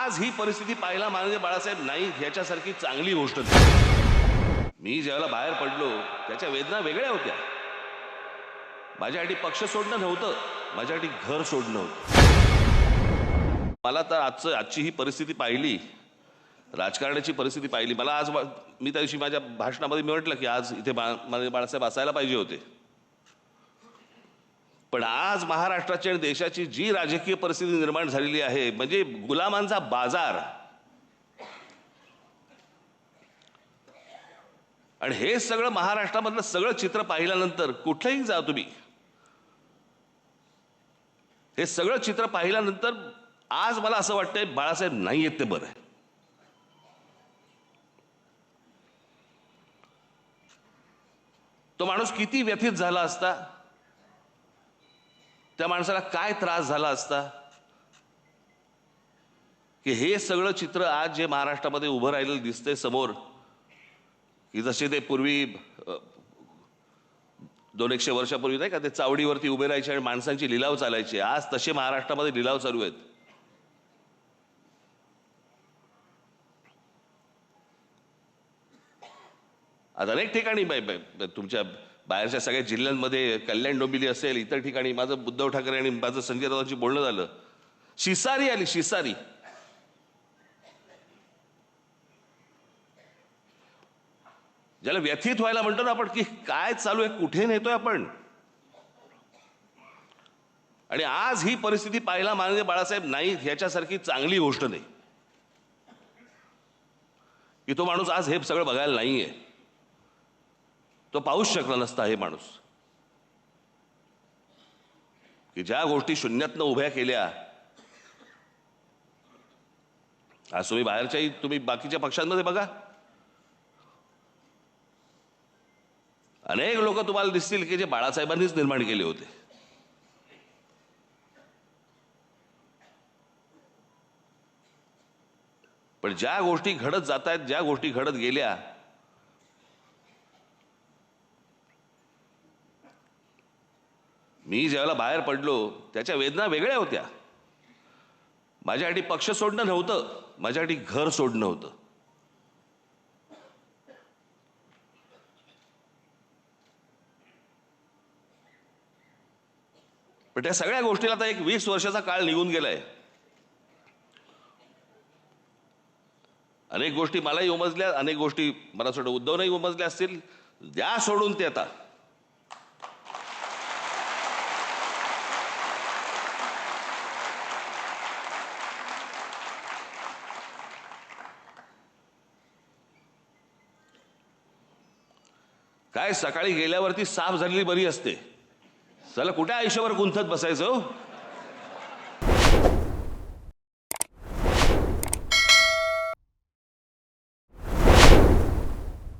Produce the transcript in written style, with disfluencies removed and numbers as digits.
आज ही परिस्थिती पाहायला माननीय बाळासाहेब नाईक याच्यासारखी चांगली गोष्ट नाही। मी ज्यावेळेला बाहेर पडलो त्याच्या वेदना वेगळ्या होत्या। माझ्यासाठी पक्ष सोडणं नव्हतं, माझ्यासाठी घर सोडणं होतं। मला तर आजची ही परिस्थिती पाहिली, राजकारणाची परिस्थिती पाहिली, मला आज मी त्या दिवशी माझ्या भाषणामध्ये मी म्हटलं की आज इथे माननीय बाळासाहेब असायला पाहिजे होते। पण आज महाराष्ट्राची आणि देशाची जी राजकीय परिस्थिती निर्माण झालेली आहे, म्हणजे गुलामांचा बाजार, आणि हे सगळं महाराष्ट्रामधलं सगळं चित्र पाहिल्यानंतर कुठेही जा तुम्ही, हे सगळं चित्र पाहिल्यानंतर आज मला असं वाटतंय बाळासाहेब नाही आहेत ते बरं आहे। तो माणूस किती व्यथित झाला असता, त्या माणसाला काय त्रास झाला असता की हे सगळं चित्र आज जे महाराष्ट्रामध्ये उभं राहिलेलं दिसतंय समोर, की जसे ते पूर्वी 200-100 वर्षापूर्वी नाही का ते चावडीवरती उभे राहायचे आणि माणसांची लिलाव चालायचे, आज तसे महाराष्ट्रामध्ये लिलाव चालू आहेत। आज अनेक ठिकाणी तुमच्या बाहेरच्या सगळ्या जिल्ह्यांमध्ये, कल्याण डोंबिवली असेल, इतर ठिकाणी माझं उद्धव ठाकरे आणि माझं संजय राऊतांची बोलणं झालं, शिसारी आली, शिसारी। ज्याला व्यथित व्हायला म्हणतो ना आपण, की काय चालू आहे, कुठे नेतोय आपण। आणि आज ही परिस्थिती पाहायला माननीय बाळासाहेब नाईक याच्यासारखी चांगली गोष्ट नाही, की तो माणूस आज हे सगळं बघायला नाहीये, तो पाहूच शकला नसता। हे माणूस की ज्या गोष्टी शून्यातनं उभ्या केल्या, आज तुम्ही बाहेरच्याही तुम्ही बाकीच्या पक्षांमध्ये बघा, अनेक लोक तुम्हाला दिसतील की जे बाळासाहेबांनीच निर्माण केले होते। पण ज्या गोष्टी घडत जात आहेत, ज्या गोष्टी घडत गेल्या, मी ज्यावेळेला बाहेर पडलो त्याच्या वेदना वेगळ्या होत्या। माझ्यासाठी पक्ष सोडणं नव्हतं, माझ्यासाठी घर सोडणं होतं। पण त्या सगळ्या गोष्टीला आता एक 20 वर्षाचा काळ निघून गेलाय। अनेक गोष्टी मलाही उमजल्या, अनेक गोष्टी मला सोडून उद्धवनंही उमजल्या असतील, द्या सोडून ते आता। काय सकाळी गेल्यावरती साफ झालेली बरी असते, चला कुठे आयुष्यभर गुंतत बसायचं हो।